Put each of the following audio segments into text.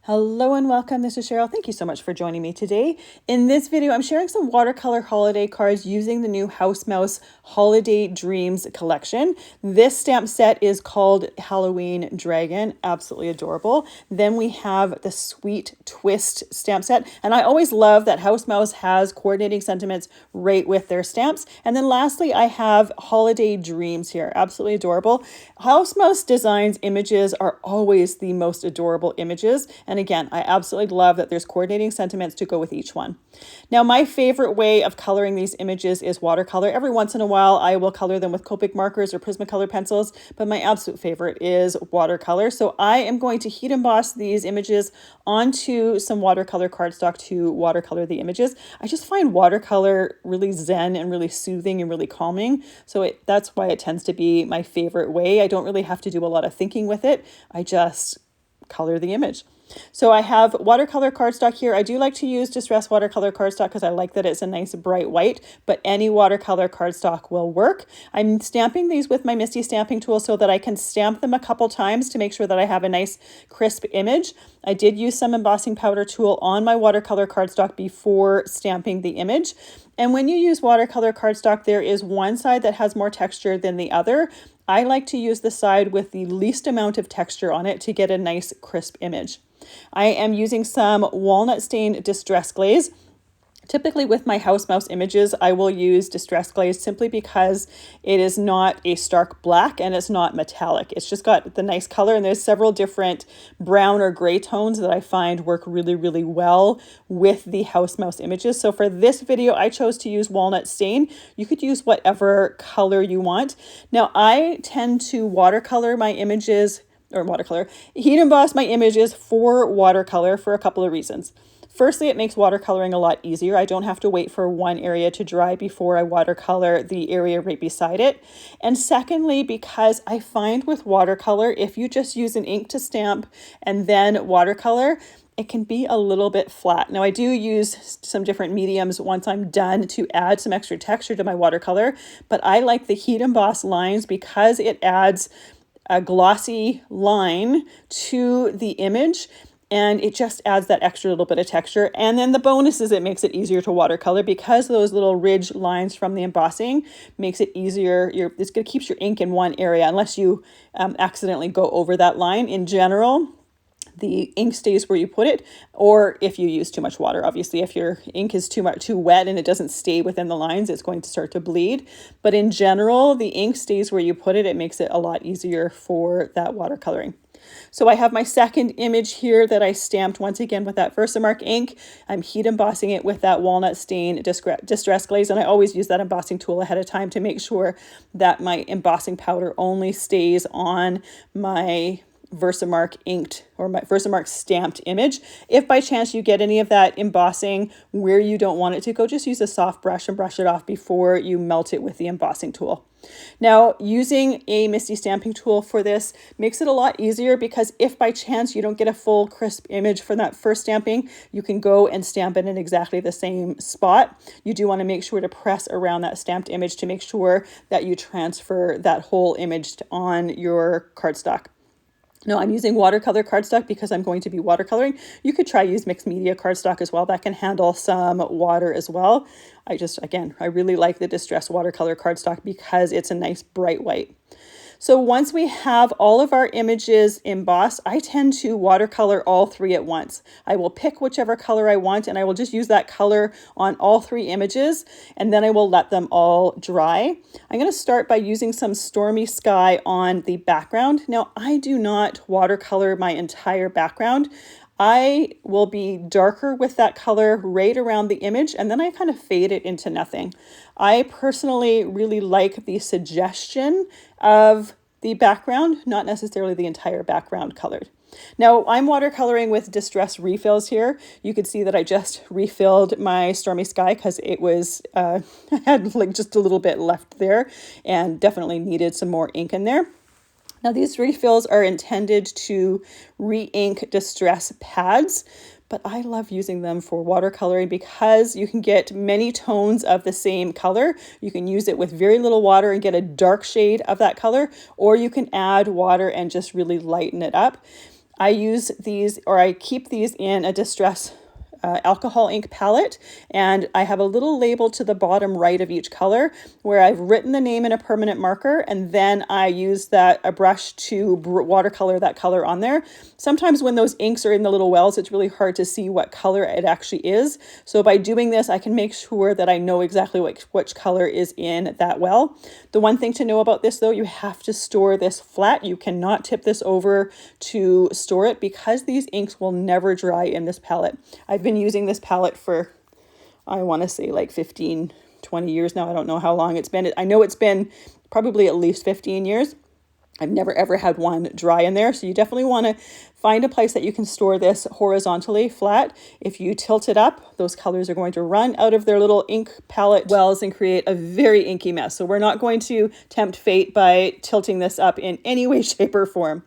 Hello and welcome. This is Cheryl. Thank you so much for joining me today. In this video, I'm sharing some Watercolor Holiday cards using the new HouseMouse Holiday Dreams collection. This stamp set is called Halloween Dragon. Absolutely adorable. Then we have the Sweet Twist stamp set. And I always love that HouseMouse has coordinating sentiments right with their stamps. And then lastly, I have Holiday Dreams here. Absolutely adorable. HouseMouse Designs images are always the most adorable images. And again, I absolutely love that there's coordinating sentiments to go with each one. Now, my favorite way of coloring these images is watercolor. Every once in a while, I will color them with Copic markers or Prismacolor pencils, but my absolute favorite is watercolor. So I am going to heat emboss these images onto some watercolor cardstock to watercolor the images. I just find watercolor really zen and really soothing and really calming. So that's why it tends to be my favorite way. I don't really have to do a lot of thinking with it. I just color the image. So I have watercolor cardstock here. I do like to use distress watercolor cardstock because I like that it's a nice bright white, but any watercolor cardstock will work. I'm stamping these with my Misti stamping tool so that I can stamp them a couple times to make sure that I have a nice crisp image. I did use some embossing powder tool on my watercolor cardstock before stamping the image. And when you use watercolor cardstock, there is one side that has more texture than the other. I like to use the side with the least amount of texture on it to get a nice crisp image. I am using some Walnut Stain Distress Glaze. Typically with my HouseMouse images, I will use Distress Glaze simply because it is not a stark black and it's not metallic. It's just got the nice color, and there's several different brown or gray tones that I find work really, really well with the HouseMouse images. So for this video, I chose to use Walnut Stain. You could use whatever color you want. Now, I tend to watercolor my images heat emboss my images for watercolor for a couple of reasons. Firstly, it makes watercoloring a lot easier. I don't have to wait for one area to dry before I watercolor the area right beside it. And secondly, because I find with watercolor, if you just use an ink to stamp and then watercolor, it can be a little bit flat. Now, I do use some different mediums once I'm done to add some extra texture to my watercolor, but I like the heat emboss lines because it adds a glossy line to the image, and it just adds that extra little bit of texture. And then the bonus is it makes it easier to watercolor because those little ridge lines from the embossing makes it easier. It keeps your ink in one area unless you accidentally go over that line. In general, the ink stays where you put it, or if you use too much water. Obviously, if your ink is too wet and it doesn't stay within the lines, it's going to start to bleed. But in general, the ink stays where you put it. It makes it a lot easier for that watercoloring. So I have my second image here that I stamped once again with that VersaMark ink. I'm heat embossing it with that Walnut Stain Distress Glaze, and I always use that embossing tool ahead of time to make sure that my embossing powder only stays on my VersaMark inked or my VersaMark stamped image. If by chance you get any of that embossing where you don't want it to go, just use a soft brush and brush it off before you melt it with the embossing tool. Now, using a Misti stamping tool for this makes it a lot easier because if by chance you don't get a full crisp image for that first stamping, you can go and stamp it in exactly the same spot. You do want to make sure to press around that stamped image to make sure that you transfer that whole image on your cardstock. Now, I'm using watercolor cardstock because I'm going to be watercoloring. You could try use mixed media cardstock as well. That can handle some water as well. I really like the Distress watercolor cardstock because it's a nice bright white. So once we have all of our images embossed, I tend to watercolor all three at once. I will pick whichever color I want and I will just use that color on all three images, and then I will let them all dry. I'm going to start by using some Stormy Sky on the background. Now, I do not watercolor my entire background. I will be darker with that color right around the image, and then I kind of fade it into nothing. I personally really like the suggestion of the background, not necessarily the entire background colored. Now, I'm watercoloring with Distress refills here. You could see that I just refilled my Stormy Sky because it was, I had like just a little bit left there and definitely needed some more ink in there. Now, these refills are intended to re-ink distress pads, but I love using them for watercoloring because you can get many tones of the same color. You can use it with very little water and get a dark shade of that color, or you can add water and just really lighten it up. I use these, or I keep these in a distress alcohol ink palette, and I have a little label to the bottom right of each color where I've written the name in a permanent marker, and then I use a brush to watercolor that color on there. Sometimes when those inks are in the little wells, it's really hard to see what color it actually is. So by doing this, I can make sure that I know exactly which color is in that well. The one thing to know about this though, you have to store this flat. You cannot tip this over to store it because these inks will never dry in this palette. I've been using this palette for, I want to say like 15, 20 years now. I don't know how long it's been. I know it's been probably at least 15 years. I've never ever had one dry in there. So you definitely want to find a place that you can store this horizontally flat. If you tilt it up, those colors are going to run out of their little ink palette wells and create a very inky mess. So we're not going to tempt fate by tilting this up in any way, shape, or form.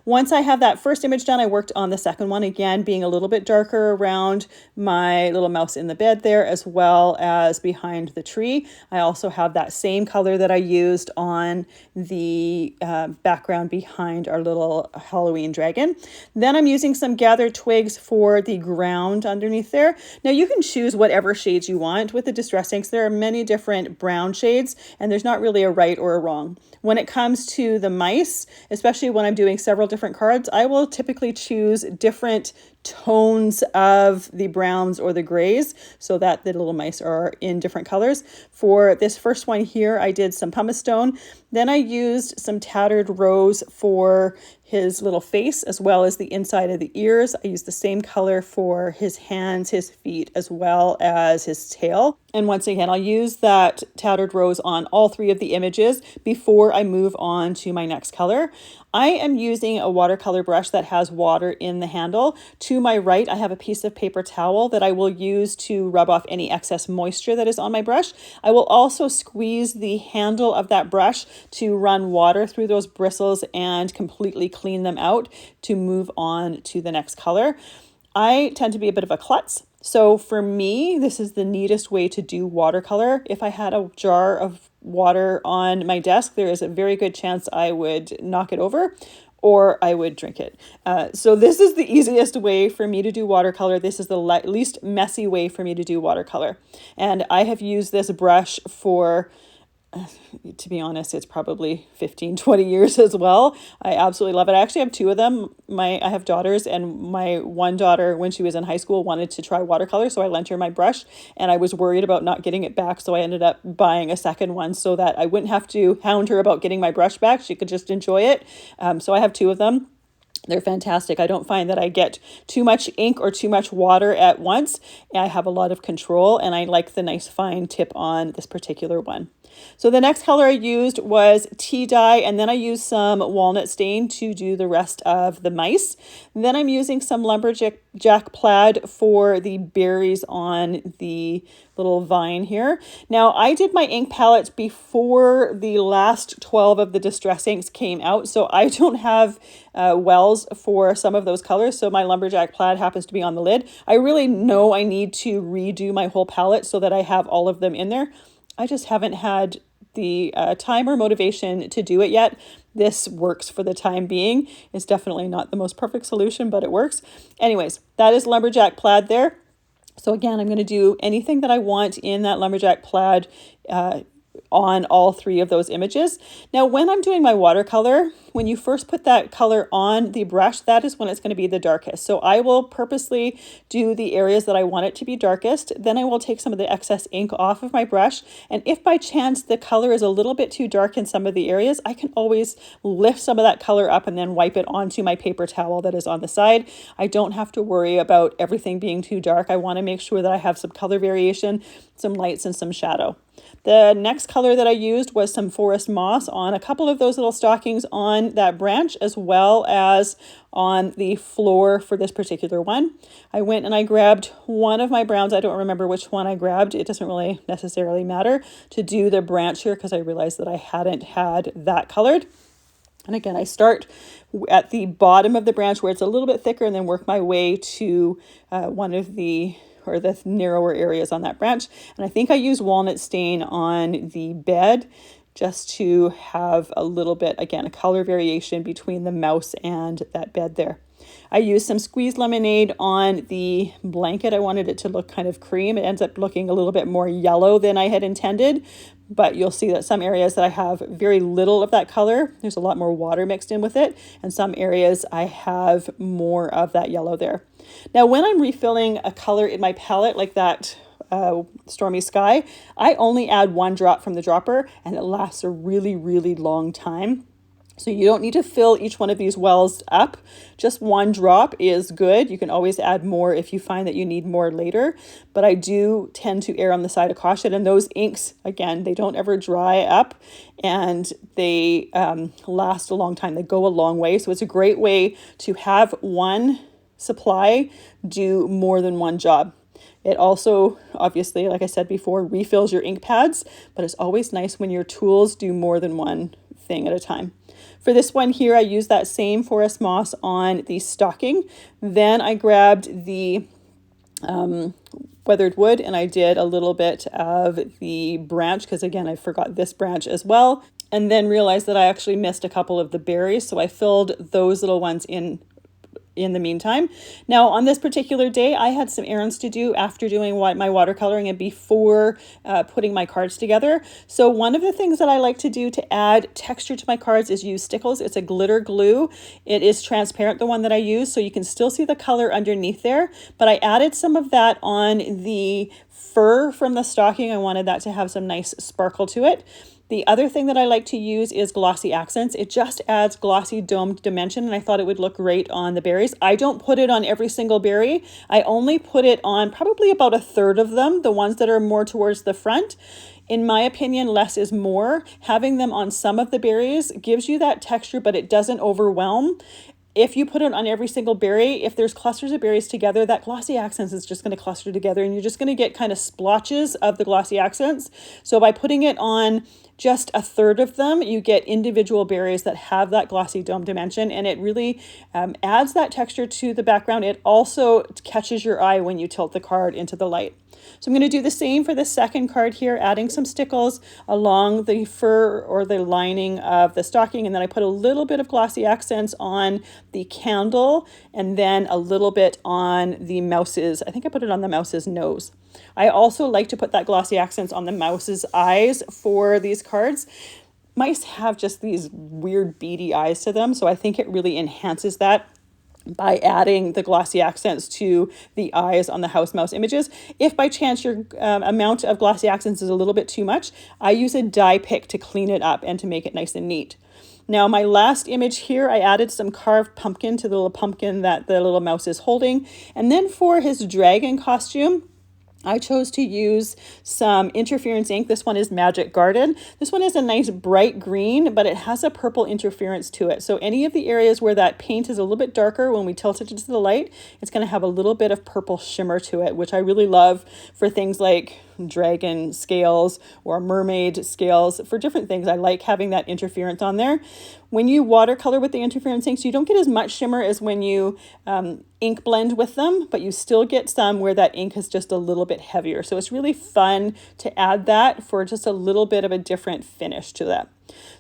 Once I have that first image done, I worked on the second one, again, being a little bit darker around my little mouse in the bed there, as well as behind the tree. I also have that same color that I used on the background behind our little Halloween dragon. Then I'm using some gathered twigs for the ground underneath there. Now you can choose whatever shades you want with the distress inks. There are many different brown shades, and there's not really a right or a wrong. When it comes to the mice, especially when I'm doing several different cards, I will typically choose different tones of the browns or the grays so that the little mice are in different colors. For this first one here, I did some pumice stone. Then I used some tattered rose for his little face as well as the inside of the ears. I used the same color for his hands, his feet, as well as his tail. And once again, I'll use that tattered rose on all three of the images before I move on to my next color. I am using a watercolor brush that has water in the handle. To my right, I have a piece of paper towel that I will use to rub off any excess moisture that is on my brush. I will also squeeze the handle of that brush to run water through those bristles and completely clean them out to move on to the next color. I tend to be a bit of a klutz. So for me, this is the neatest way to do watercolor. If I had a jar of water on my desk, there is a very good chance I would knock it over or I would drink it. So this is the easiest way for me to do watercolor. This is the least messy way for me to do watercolor. And I have used this brush for, to be honest, it's probably 15, 20 years as well. I absolutely love it. I actually have two of them. I have daughters, and my one daughter, when she was in high school, wanted to try watercolor. So I lent her my brush, and I was worried about not getting it back. So I ended up buying a second one so that I wouldn't have to hound her about getting my brush back. She could just enjoy it. So I have two of them. They're fantastic. I don't find that I get too much ink or too much water at once. I have a lot of control, and I like the nice fine tip on this particular one. So the next color I used was tea dye, and then I used some walnut stain to do the rest of the mice. Then I'm using some lumberjack plaid for the berries on the little vine here. Now I did my ink palettes before the last 12 of the distress inks came out, so I don't have wells for some of those colors, so my lumberjack plaid happens to be on the lid. I really know I need to redo my whole palette so that I have all of them in there. I just haven't had the time or motivation to do it yet. This works for the time being. It's definitely not the most perfect solution, but it works. Anyways, that is lumberjack plaid there. So again, I'm going to do anything that I want in that lumberjack plaid on all three of those images. Now, when I'm doing my watercolor, when you first put that color on the brush, that is when it's going to be the darkest. So I will purposely do the areas that I want it to be darkest. Then I will take some of the excess ink off of my brush. And if by chance the color is a little bit too dark in some of the areas, I can always lift some of that color up and then wipe it onto my paper towel that is on the side. I don't have to worry about everything being too dark. I want to make sure that I have some color variation, some lights, and some shadow. The next color that I used was some forest moss on a couple of those little stockings on that branch, as well as on the floor for this particular one. I went and I grabbed one of my browns. I don't remember which one I grabbed. It doesn't really necessarily matter to do the branch here because I realized that I hadn't had that colored. And again, I start at the bottom of the branch where it's a little bit thicker and then work my way to one of the narrower areas on that branch. And I think I use walnut stain on the bed just to have a little bit, again, a color variation between the mouse and that bed there. I used some squeezed lemonade on the blanket. I wanted it to look kind of cream. It ends up looking a little bit more yellow than I had intended, but you'll see that some areas that I have very little of that color, there's a lot more water mixed in with it, and some areas I have more of that yellow there. Now, when I'm refilling a color in my palette like that Stormy Sky, I only add 1 drop from the dropper, and it lasts a really, really long time. So you don't need to fill each one of these wells up. Just 1 drop is good. You can always add more if you find that you need more later, but I do tend to err on the side of caution. And those inks, again, they don't ever dry up, and they last a long time. They go a long way. So it's a great way to have one supply do more than one job. It also, obviously, like I said before, refills your ink pads, but it's always nice when your tools do more than one thing at a time. For this one here, I used that same forest moss on the stocking. Then I grabbed the weathered wood, and I did a little bit of the branch, because again, I forgot this branch as well, and then realized that I actually missed a couple of the berries, so I filled those little ones in the meantime. Now, on this particular day, I had some errands to do after doing my watercoloring and before putting my cards together. So one of the things that I like to do to add texture to my cards is use Stickles. It's a glitter glue. It is transparent, the one that I use, so you can still see the color underneath there, but I added some of that on the fur from the stocking. I wanted that to have some nice sparkle to it. The other thing that I like to use is glossy accents. It just adds glossy domed dimension, and I thought it would look great on the berries. I don't put it on every single berry. I only put it on probably about 1/3 of them, the ones that are more towards the front. In my opinion, less is more. Having them on some of the berries gives you that texture, but it doesn't overwhelm. If you put it on every single berry, if there's clusters of berries together, that glossy accents is just going to cluster together, and you're just going to get kind of splotches of the glossy accents. So by putting it on just 1/3 of them, you get individual berries that have that glossy dome dimension, and it really adds that texture to the background. It also catches your eye when you tilt the card into the light. So I'm going to do the same for the second card here, adding some stickles along the fur or the lining of the stocking, and then I put a little bit of glossy accents on the candle, and then a little bit on the mouse's, I think I put it on the mouse's nose. I also like to put that glossy accents on the mouse's eyes for these cards. Mice have just these weird beady eyes to them, so I think it really enhances that by adding the glossy accents to the eyes on the house mouse images. If by chance your amount of glossy accents is a little bit too much, I use a die pick to clean it up and to make it nice and neat. Now, my last image here, I added some carved pumpkin to the little pumpkin that the little mouse is holding. And then for his dragon costume, I chose to use some interference ink. This one is Magic Garden. This one is a nice bright green, but it has a purple interference to it. So any of the areas where that paint is a little bit darker, when we tilt it to the light, it's going to have a little bit of purple shimmer to it, which I really love for things like dragon scales or mermaid scales. For different things, I like having that interference on there. When you watercolor with the interference inks, you don't get as much shimmer as when you ink blend with them, but you still get some where that ink is just a little bit heavier. So it's really fun to add that for just a little bit of a different finish to that.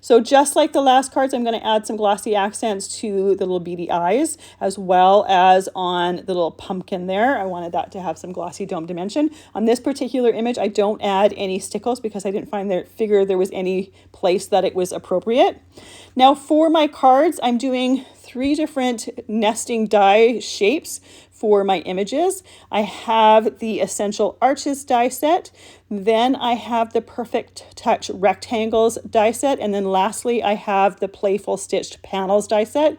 So just like the last cards, I'm going to add some glossy accents to the little beady eyes, as well as on the little pumpkin there. I wanted that to have some glossy dome dimension. On this particular image, I don't add any stickles because I didn't figure there was any place that it was appropriate. Now for my cards, I'm doing 3 different nesting die shapes for my images. I have the Essential Arches die set, then I have the Perfect Touch Rectangles die set, and then lastly I have the Playful Stitched Panels die set.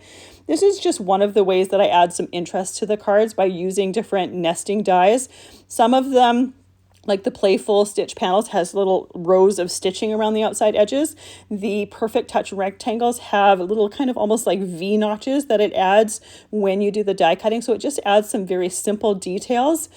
This is just one of the ways that I add some interest to the cards by using different nesting dies. Some of them, like the Playful Stitch Panels, has little rows of stitching around the outside edges. The Perfect Touch Rectangles have little kind of almost like V notches that it adds when you do the die cutting. So it just adds some very simple details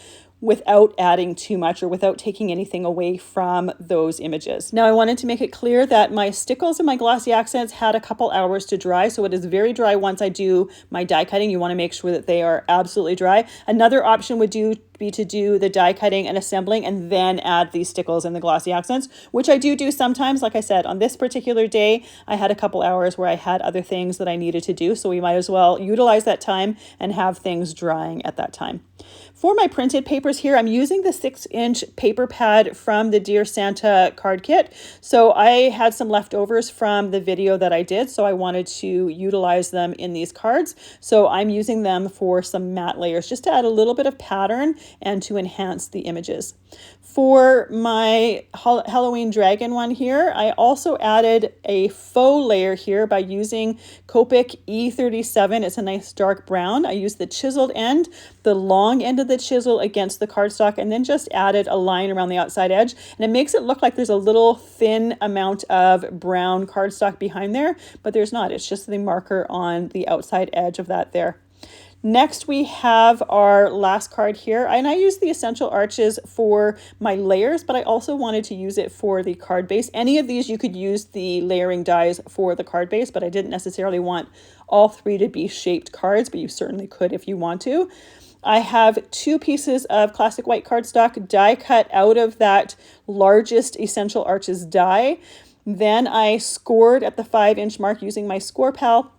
without adding too much or without taking anything away from those images. Now I wanted to make it clear that my stickles and my glossy accents had a couple hours to dry, so it is very dry once I do my die cutting. You want to make sure that they are absolutely dry. Another option would be to do the die cutting and assembling and then add these stickles and the glossy accents, which I do sometimes. Like I said, on this particular day, I had a couple hours where I had other things that I needed to do, so we might as well utilize that time and have things drying at that time. For my printed papers here, I'm using the 6-inch paper pad from the Dear Santa card kit. So I had some leftovers from the video that I did, so I wanted to utilize them in these cards. So I'm using them for some matte layers just to add a little bit of pattern and to enhance the images. For my Halloween dragon one here, I also added a faux layer here by using Copic E37. It's a nice dark brown. I used the chiseled end, the long end of the chisel against the cardstock, and then just added a line around the outside edge. And it makes it look like there's a little thin amount of brown cardstock behind there, but there's not. It's just the marker on the outside edge of that there. Next, we have our last card here, and I use the Essential Arches for my layers, but I also wanted to use it for the card base. Any of these, you could use the layering dies for the card base, but I didn't necessarily want all three to be shaped cards, but you certainly could if you want to. I have 2 pieces of classic white cardstock die cut out of that largest Essential Arches die. Then I scored at the 5-inch mark using my score pal,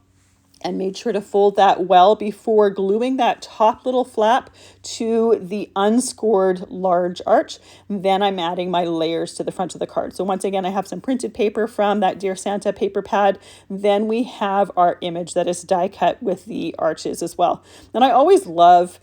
and made sure to fold that well before gluing that top little flap to the unscored large arch. Then I'm adding my layers to the front of the card. So once again, I have some printed paper from that Dear Santa paper pad. Then we have our image that is die cut with the arches as well. And I always love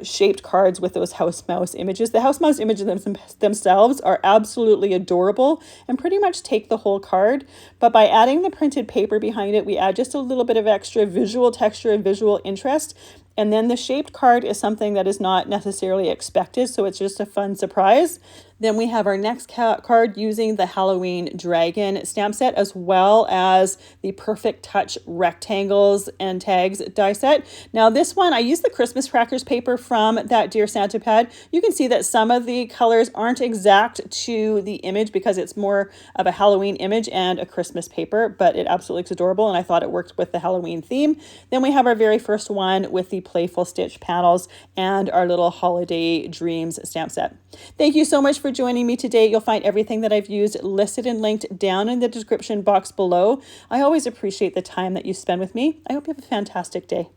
shaped cards with those house mouse images. The house mouse images themselves are absolutely adorable and pretty much take the whole card. But by adding the printed paper behind it, we add just a little bit of extra visual texture and visual interest. And then the shaped card is something that is not necessarily expected, so it's just a fun surprise. Then we have our next card using the Halloween Dragon stamp set, as well as the Perfect Touch rectangles and tags die set. Now this one, I used the Christmas crackers paper from that Dear Santa pad. You can see that some of the colors aren't exact to the image because it's more of a Halloween image and a Christmas paper, but it absolutely looks adorable, and I thought it worked with the Halloween theme. Then we have our very first one with the Playful Stitch panels and our little Holiday Dreams stamp set. Thank you so much for joining me today. You'll find everything that I've used listed and linked down in the description box below. I always appreciate the time that you spend with me. I hope you have a fantastic day.